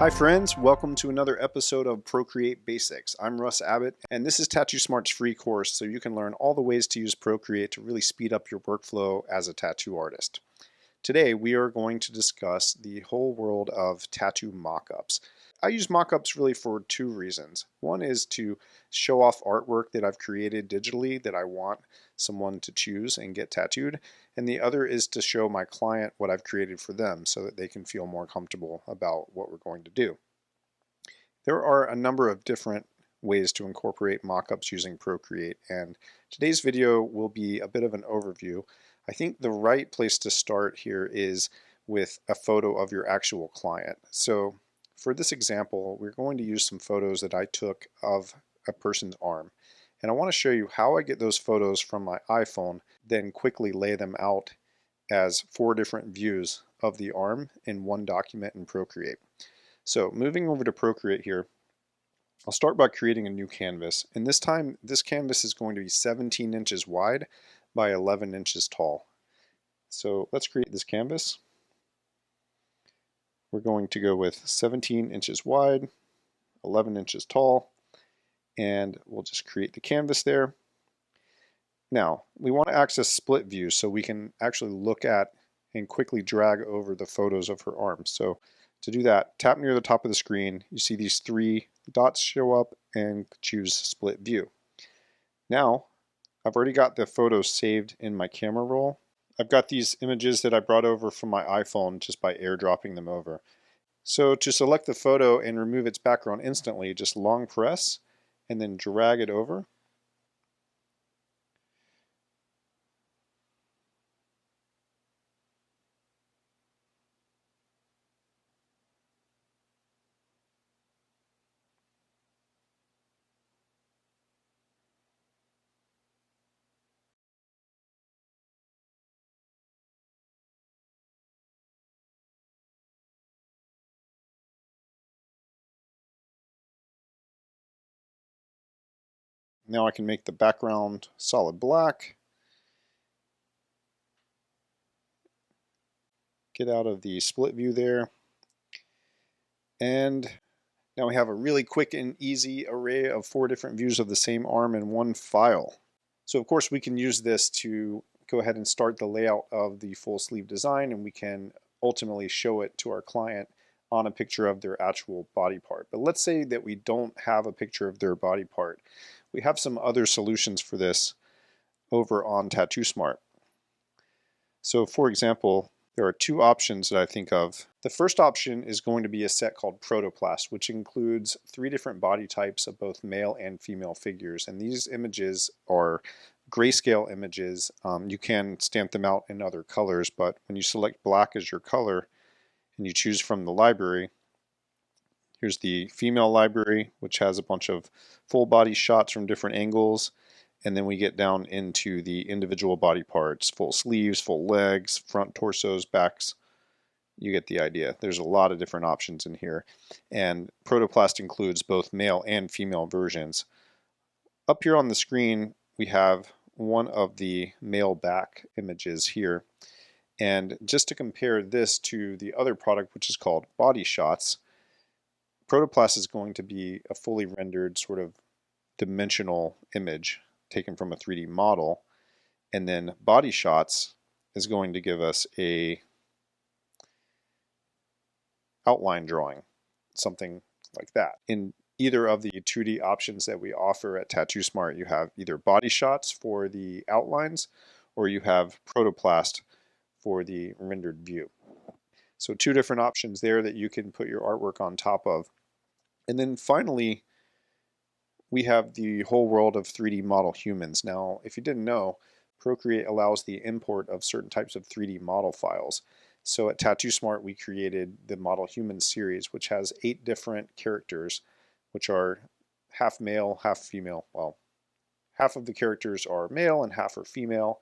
Hi friends, welcome to another episode of Procreate Basics. I'm Russ Abbott, and this is Tattoo Smart's free course so you can learn all the ways to use Procreate to really speed up your workflow as a tattoo artist. Today we are going to discuss the whole world of tattoo mockups. I use mockups really for two reasons. One is to show off artwork that I've created digitally that I want someone to choose and get tattooed, and the other is to show my client what I've created for them so that they can feel more comfortable about what we're going to do. There are a number of different ways to incorporate mockups using Procreate, and today's video will be a bit of an overview. I think the right place to start here is with a photo of your actual client. So for this example, we're going to use some photos that I took of a person's arm. And I want to show you how I get those photos from my iPhone, then quickly lay them out as 4 different views of the arm in one document in Procreate. So moving over to Procreate here, I'll start by creating a new canvas. And this time, this canvas is going to be 17 inches wide by 11 inches tall. So let's create this canvas. We're going to go with 17 inches wide, 11 inches tall, and we'll just create the canvas there. Now, we want to access split view so we can actually look at and quickly drag over the photos of her arms. So to do that, tap near the top of the screen. You see these 3 dots show up and choose split view. Now, I've already got the photos saved in my camera roll. I've got these images that I brought over from my iPhone just by airdropping them over. So to select the photo and remove its background instantly, just long press and then drag it over. Now I can make the background solid black. Get out of the split view there. And now we have a really quick and easy array of 4 different views of the same arm in one file. So of course we can use this to go ahead and start the layout of the full sleeve design, and we can ultimately show it to our client on a picture of their actual body part. But let's say that we don't have a picture of their body part. We have some other solutions for this over on Tattoo Smart. So for example, there are 2 options that I think of. The first option is going to be a set called Protoplast, which includes 3 different body types of both male and female figures. And these images are grayscale images. You can stamp them out in other colors, but when you select black as your color and you choose from the library, here's the female library, which has a bunch of full body shots from different angles. And then we get down into the individual body parts, full sleeves, full legs, front torsos, backs. You get the idea. There's a lot of different options in here. And Protoplast includes both male and female versions. Up here on the screen, we have one of the male back images here. And just to compare this to the other product, which is called Body Shots, Protoplast is going to be a fully rendered sort of dimensional image taken from a 3D model, and then Body Shots is going to give us a outline drawing, something like that. In either of the 2D options that we offer at Tattoo Smart, you have either Body Shots for the outlines or you have Protoplast for the rendered view. So 2 different options there that you can put your artwork on top of. And then finally, we have the whole world of 3D model humans. Now, if you didn't know, Procreate allows the import of certain types of 3D model files. So at Tattoo Smart, we created the Model Humans series, which has 8 different characters, which are half male, half female. Well, half of the characters are male and half are female,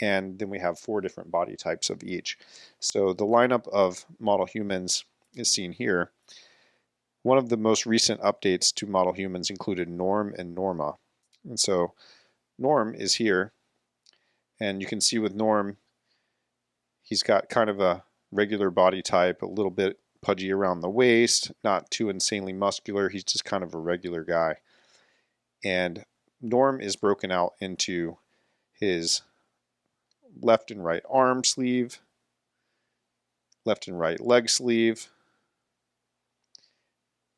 and then we have 4 different body types of each. So the lineup of Model Humans is seen here. One of the most recent updates to Model Humans included Norm and Norma. And so Norm is here, and you can see with Norm, he's got kind of a regular body type, a little bit pudgy around the waist, not too insanely muscular. He's just kind of a regular guy. And Norm is broken out into his left and right arm sleeve, left and right leg sleeve,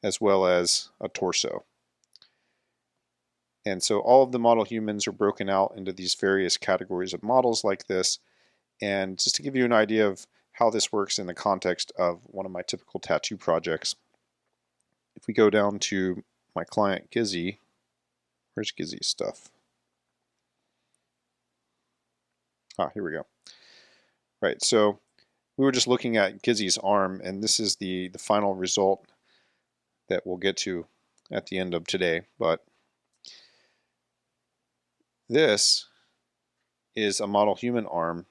as well as a torso. And so all of the model humans are broken out into these various categories of models like this. And just to give you an idea of how this works in the context of one of my typical tattoo projects, if we go down to my client Gizzy, where's Gizzy's stuff? Here we go. Right, so we were just looking at Gizzy's arm, and this is the final result that we'll get to at the end of today. But this is a model human arm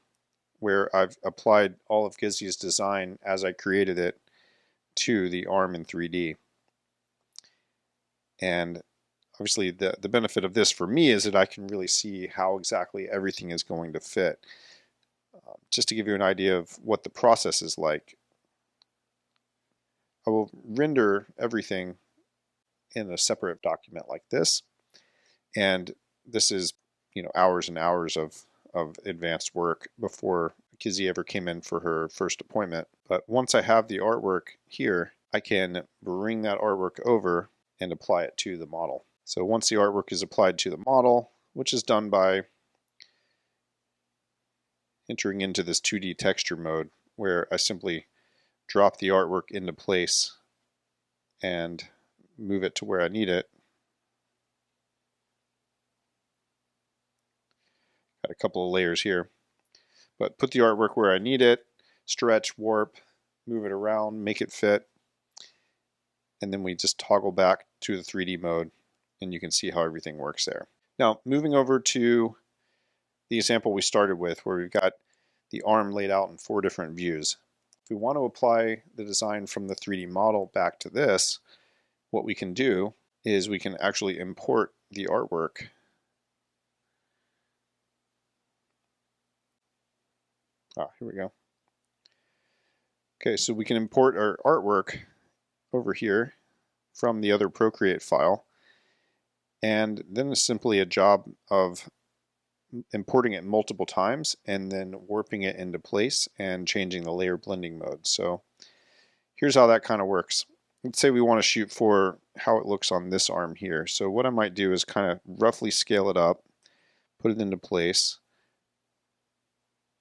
where I've applied all of Gizzy's design as I created it to the arm in 3D. And obviously the benefit of this for me is that I can really see how exactly everything is going to fit. Just to give you an idea of what the process is like, I will render everything in a separate document like this. And this is, hours and hours of advanced work before Gizzy ever came in for her first appointment. But once I have the artwork here, I can bring that artwork over and apply it to the model. So once the artwork is applied to the model, which is done by entering into this 2D texture mode, where I simply drop the artwork into place and move it to where I need it. Got a couple of layers here, but put the artwork where I need it, stretch, warp, move it around, make it fit, and then we just toggle back to the 3D mode, and you can see how everything works there. Now, moving over to the example we started with, where we've got the arm laid out in 4 different views. If we want to apply the design from the 3D model back to this, what we can do is we can actually import the artwork . Here we go. Okay, so we can import our artwork over here from the other Procreate file, and then it's simply a job of importing it multiple times and then warping it into place and changing the layer blending mode. So here's how that kind of works. Let's say we want to shoot for how it looks on this arm here. So what I might do is kind of roughly scale it up, put it into place.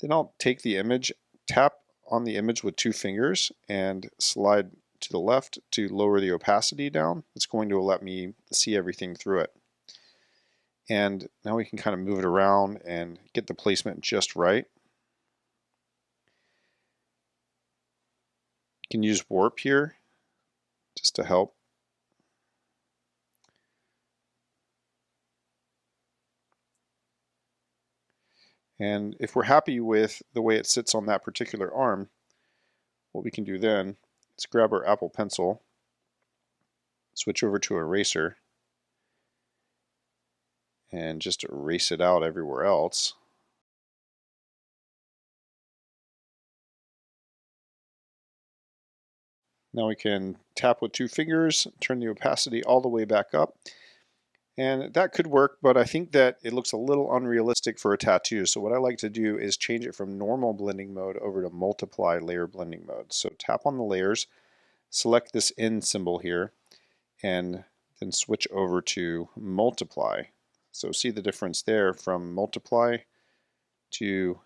Then I'll take the image, tap on the image with 2 fingers and slide to the left to lower the opacity down. It's going to let me see everything through it. And now we can kind of move it around and get the placement just right. You can use warp here just to help. And if we're happy with the way it sits on that particular arm, what we can do then is grab our Apple Pencil, switch over to Eraser, and just erase it out everywhere else. Now we can tap with 2 fingers, turn the opacity all the way back up. And that could work, but I think that it looks a little unrealistic for a tattoo. So what I like to do is change it from normal blending mode over to multiply layer blending mode. So tap on the layers, select this N symbol here, and then switch over to multiply. So see the difference there from multiply to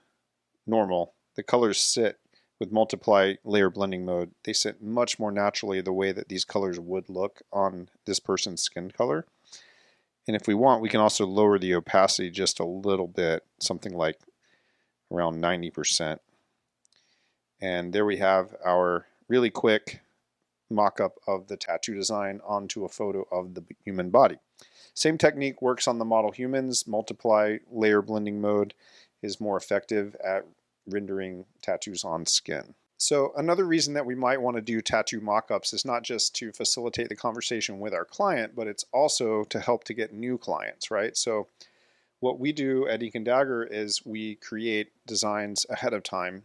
normal. The colors sit with multiply layer blending mode. They sit much more naturally the way that these colors would look on this person's skin color. And if we want, we can also lower the opacity just a little bit, something like around 90%. And there we have our really quick mock-up of the tattoo design onto a photo of the human body. Same technique works on the model humans. Multiply layer blending mode is more effective at rendering tattoos on skin. So another reason that we might want to do tattoo mock-ups is not just to facilitate the conversation with our client, but it's also to help to get new clients, right? So what we do at Ink and Dagger is we create designs ahead of time,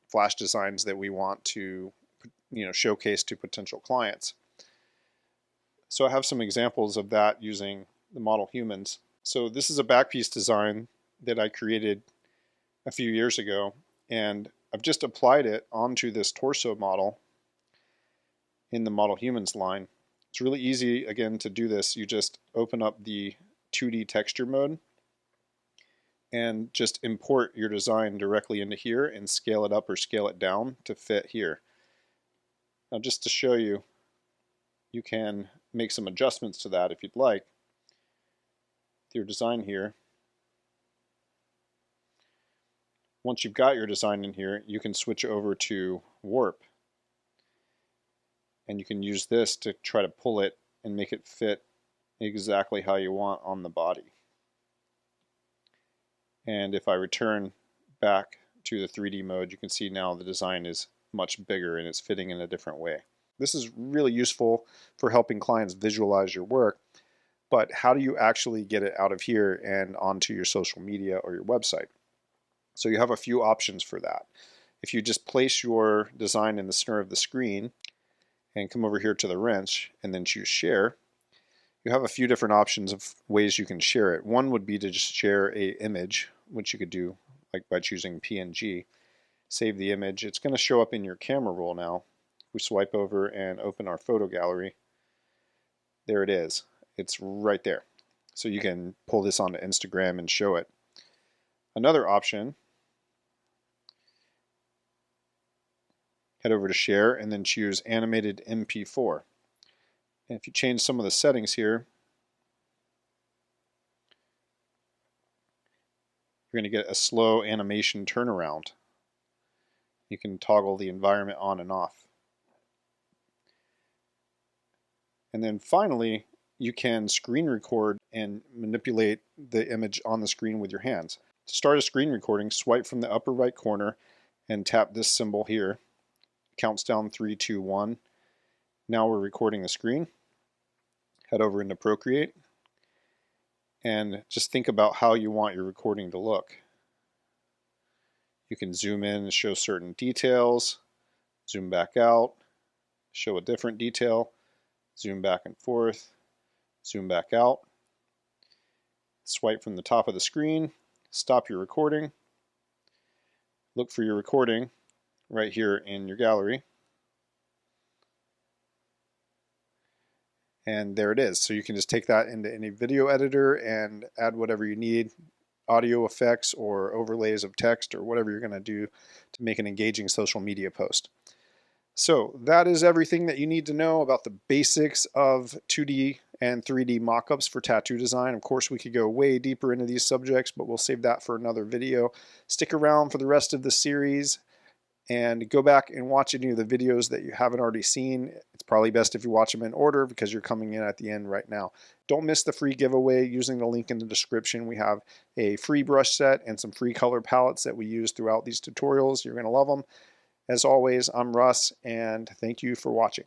flash designs that we want to showcase to potential clients. So I have some examples of that using the model humans. So this is a back piece design that I created a few years ago, and I've just applied it onto this torso model in the model humans line. It's really easy, again, to do this. You just open up the 2D texture mode and just import your design directly into here and scale it up or scale it down to fit here. Now, just to show you, you can make some adjustments to that if you'd like with your design here. Once you've got your design in here, you can switch over to warp, and you can use this to try to pull it and make it fit exactly how you want on the body. And if I return back to the 3D mode, you can see now the design is much bigger and it's fitting in a different way. This is really useful for helping clients visualize your work, but how do you actually get it out of here and onto your social media or your website? So you have a few options for that. If you just place your design in the center of the screen and come over here to the wrench and then choose share, you have a few different options of ways you can share it. One would be to just share an image, which you could do like by choosing PNG. Save the image. It's going to show up in your camera roll now. We swipe over and open our photo gallery. There it is. It's right there. So you can pull this onto Instagram and show it. Another option, head over to share and then choose animated MP4. And if you change some of the settings here, you're going to get a slow animation turnaround. You can toggle the environment on and off. And then finally, you can screen record and manipulate the image on the screen with your hands. To start a screen recording, swipe from the upper right corner and tap this symbol here. Counts down 3, 2, 1. Now we're recording the screen. Head over into Procreate and just think about how you want your recording to look. You can zoom in and show certain details, zoom back out, show a different detail, zoom back and forth, zoom back out. Swipe from the top of the screen, stop your recording, look for your recording right here in your gallery. And there it is. So you can just take that into any video editor and add whatever you need, audio effects or overlays of text or whatever you're going to do to make an engaging social media post. So that is everything that you need to know about the basics of 2D and 3D mockups for tattoo design. Of course, we could go way deeper into these subjects, but we'll save that for another video. Stick around for the rest of the series and go back and watch any of the videos that you haven't already seen. It's probably best if you watch them in order because you're coming in at the end right now. Don't miss the free giveaway using the link in the description. We have a free brush set and some free color palettes that we use throughout these tutorials. You're going to love them. As always, I'm Russ, and thank you for watching.